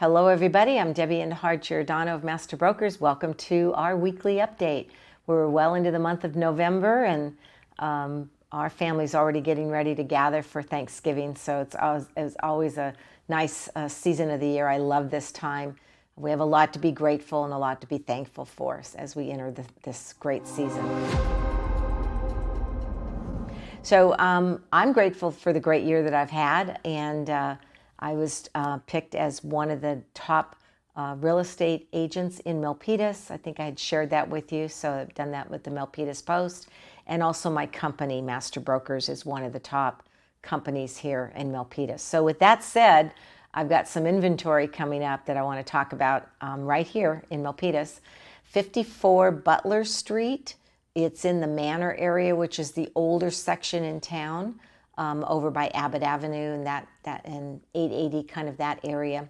Hello, everybody. I'm Debbie Giordano of Master Brokers. Welcome to our weekly update. We're well into the month of November, and our family's already getting ready to gather for Thanksgiving. So it's always a nice season of the year. I love this time. We have a lot to be grateful and a lot to be thankful for as we enter this great season. So I'm grateful for the great year that I've had, and I was picked as one of the top real estate agents in Milpitas. I think I had shared that with you, so I've done that with the Milpitas Post. And also my company, Master Brokers, is one of the top companies here in Milpitas. So with that said, I've got some inventory coming up that I want to talk about right here in Milpitas. 54 Butler Street. It's in the Manor area, which is the older section in town. Over by Abbot Avenue and that and 880, kind of that area.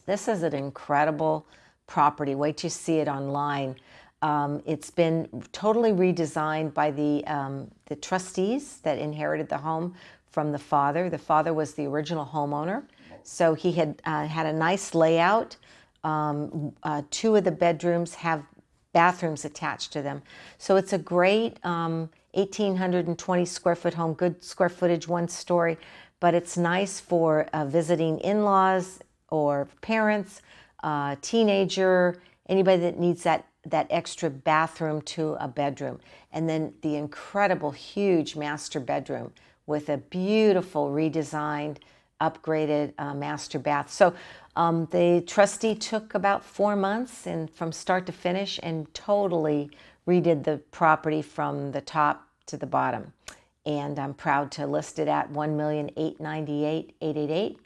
This is an incredible property. Wait till you see it online. It's been totally redesigned by the trustees that inherited the home from the father. The father was the original homeowner, so he had had a nice layout. Two of the bedrooms have bathrooms attached to them, so it's a great 1,820 square foot home, good square footage, one story, but it's nice for visiting in-laws or parents, teenager, anybody that needs that extra bathroom to a bedroom. And then the incredible huge master bedroom with a beautiful redesigned, upgraded master bath. So the trustee took about 4 months and from start to finish and totally redid the property from the top to the bottom. And I'm proud to list it at $1,898,888.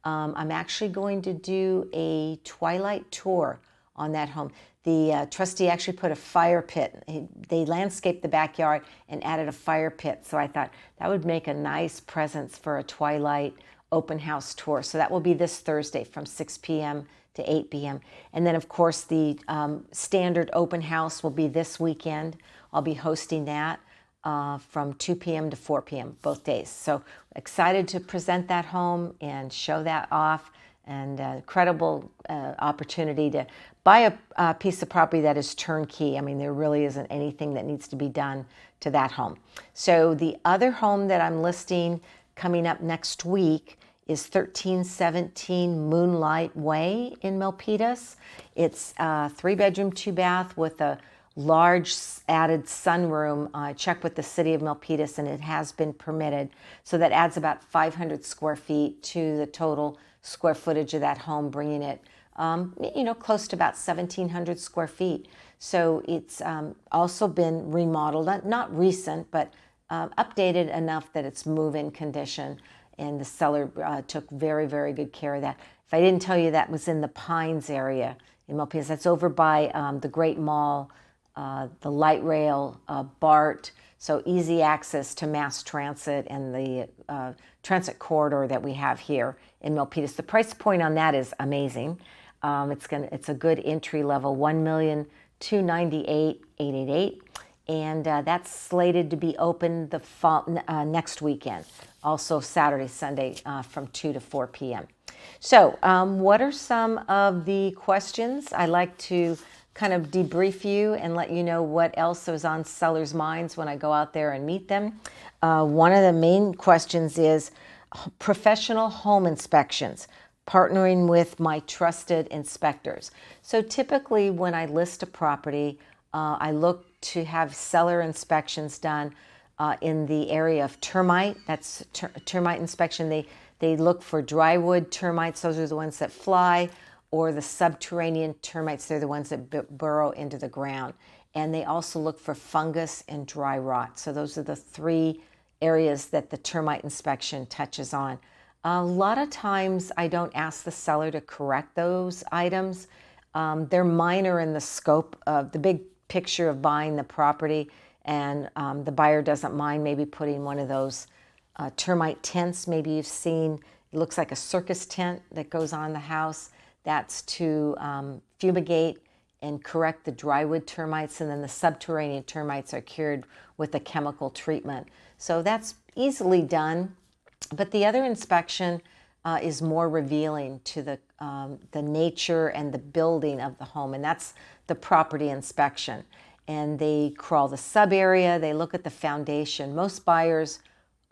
I'm actually going to do a twilight tour on that home. The trustee actually put a fire pit. They landscaped the backyard and added a fire pit. So I thought that would make a nice presence for a twilight open house tour. So that will be this Thursday from 6 p.m. to 8 p.m. And then, of course, the standard open house will be this weekend. I'll be hosting that from 2 p.m. to 4 p.m. both days. So excited to present that home and show that off, and incredible opportunity to buy a piece of property that is turnkey. I mean, there really isn't anything that needs to be done to that home. So the other home that I'm listing coming up next week is 1317 Moonlight Way in Milpitas. It's a 3-bedroom, 2-bath with a large added sunroom. I checked with the city of Milpitas and it has been permitted. So that adds about 500 square feet to the total square footage of that home, bringing it close to about 1,700 square feet. So it's also been remodeled, not recent, but updated enough that it's move-in condition. And the seller took very, very good care of that. If I didn't tell you, that was in the Pines area in Milpitas. That's over by the Great Mall, the light rail, BART, so easy access to mass transit and the transit corridor that we have here in Milpitas. The price point on that is amazing. It's a good entry level, $1,298,888. And that's slated to be open the next weekend, also Saturday, Sunday from 2 to 4 p.m. So what are some of the questions? I like to kind of debrief you and let you know what else is on sellers' minds when I go out there and meet them. One of the main questions is professional home inspections, partnering with my trusted inspectors. So typically when I list a property, I look to have seller inspections done in the area of termite. That's termite inspection. They look for drywood termites. Those are the ones that fly, or the subterranean termites. They're the ones that burrow into the ground. And they also look for fungus and dry rot. So those are the 3 areas that the termite inspection touches on. A lot of times I don't ask the seller to correct those items. They're minor in the scope of the big picture of buying the property, and the buyer doesn't mind maybe putting one of those termite tents. Maybe you've seen, it looks like a circus tent that goes on the house. That's to fumigate and correct the drywood termites, and then the subterranean termites are cured with a chemical treatment. So that's easily done. But the other inspection is more revealing to the nature and the building of the home, and that's the property inspection. And they crawl the sub area, they look at the foundation. Most buyers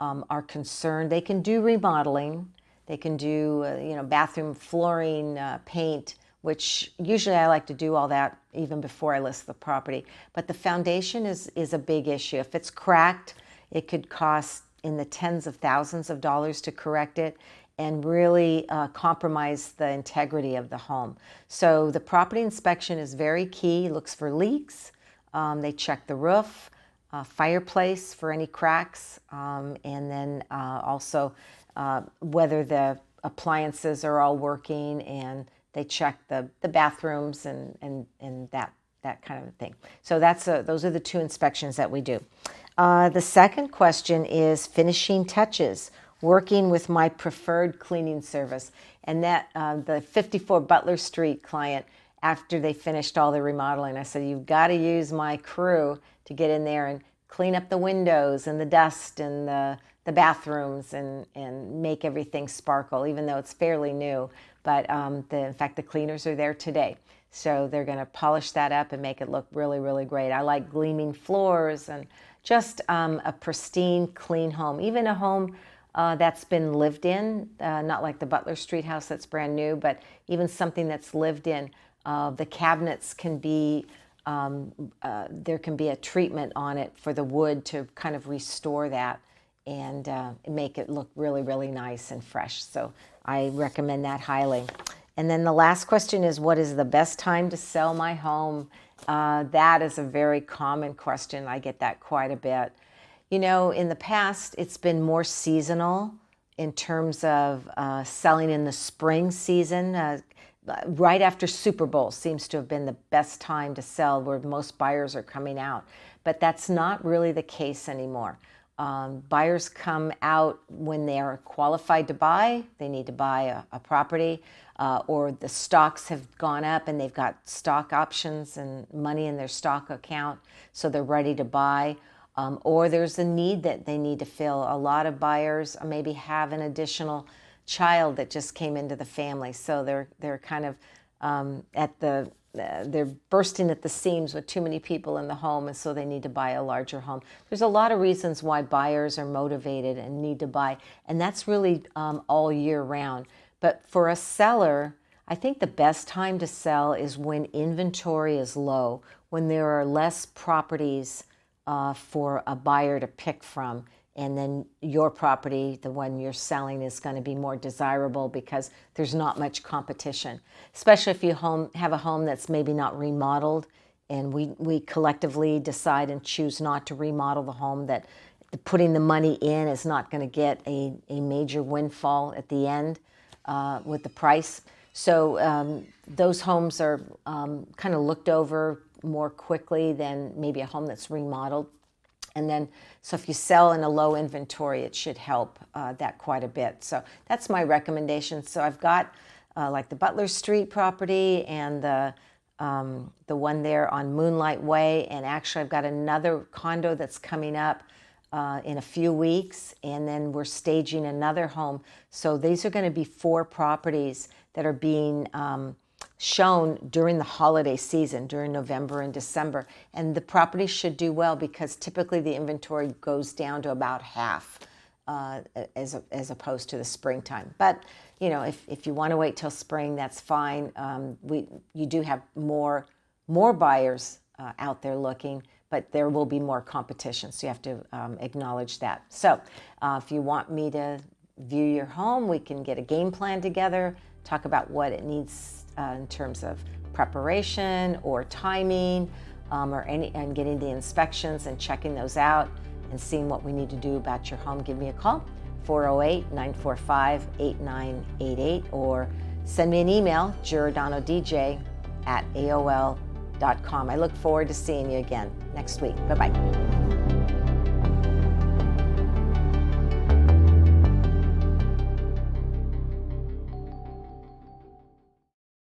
are concerned. They can do remodeling, they can do bathroom flooring, paint, which usually I like to do all that even before I list the property. But the foundation is a big issue. If it's cracked, it could cost in the tens of thousands of dollars to correct it and really compromise the integrity of the home. So the property inspection is very key. Looks for leaks. They check the roof, fireplace for any cracks, and then also whether the appliances are all working, and they check the bathrooms and that kind of thing. So those are the two inspections that we do. The second question is finishing touches, working with my preferred cleaning service. And that the 54 Butler Street client, after they finished all the remodeling, I said, you've got to use my crew to get in there and clean up the windows and the dust and the bathrooms and make everything sparkle, even though it's fairly new. But in fact, the cleaners are there today. So they're going to polish that up and make it look really, really great. I like gleaming floors and just a pristine, clean home. Even a home that's been lived in, not like the Butler Street house that's brand new, but even something that's lived in. The cabinets can be, there can be a treatment on it for the wood to kind of restore that and make it look really, really nice and fresh. So I recommend that highly. And then the last question is, what is the best time to sell my home? That is a very common question. I get that quite a bit. You know, in the past, it's been more seasonal in terms of selling in the spring season. Right after Super Bowl seems to have been the best time to sell, where most buyers are coming out. But that's not really the case anymore. Buyers come out when they are qualified to buy. They need to buy a property, or the stocks have gone up and they've got stock options and money in their stock account, so they're ready to buy. Or there's a need that they need to fill. A lot of buyers maybe have an additional child that just came into the family, so they're kind of they're bursting at the seams with too many people in the home, and so they need to buy a larger home. There's a lot of reasons why buyers are motivated and need to buy, and that's really all year round. But for a seller, I think the best time to sell is when inventory is low, when there are less properties for a buyer to pick from, and then your property, the one you're selling, is going to be more desirable because there's not much competition. Especially if you have a home that's maybe not remodeled, and we collectively decide and choose not to remodel the home, that putting the money in is not going to get a major windfall at the end with the price. So those homes are kind of looked over more quickly than maybe a home that's remodeled. And then, so if you sell in a low inventory, it should help that quite a bit. So that's my recommendation. So I've got like the Butler Street property and the one there on Moonlight Way. And actually, I've got another condo that's coming up in a few weeks. And then we're staging another home. So these are going to be 4 properties that are being shown during the holiday season, during November and December. And the property should do well because typically the inventory goes down to about half as opposed to the springtime. But, you know, if you want to wait till spring, that's fine. You do have more buyers out there looking, but there will be more competition. So you have to acknowledge that. So if you want me to view your home, we can get a game plan together, talk about what it needs in terms of preparation or timing, and getting the inspections and checking those out and seeing what we need to do about your home. Give me a call, 408-945-8988, or send me an email, giordanodj@aol.com. I look forward to seeing you again next week. Bye-bye.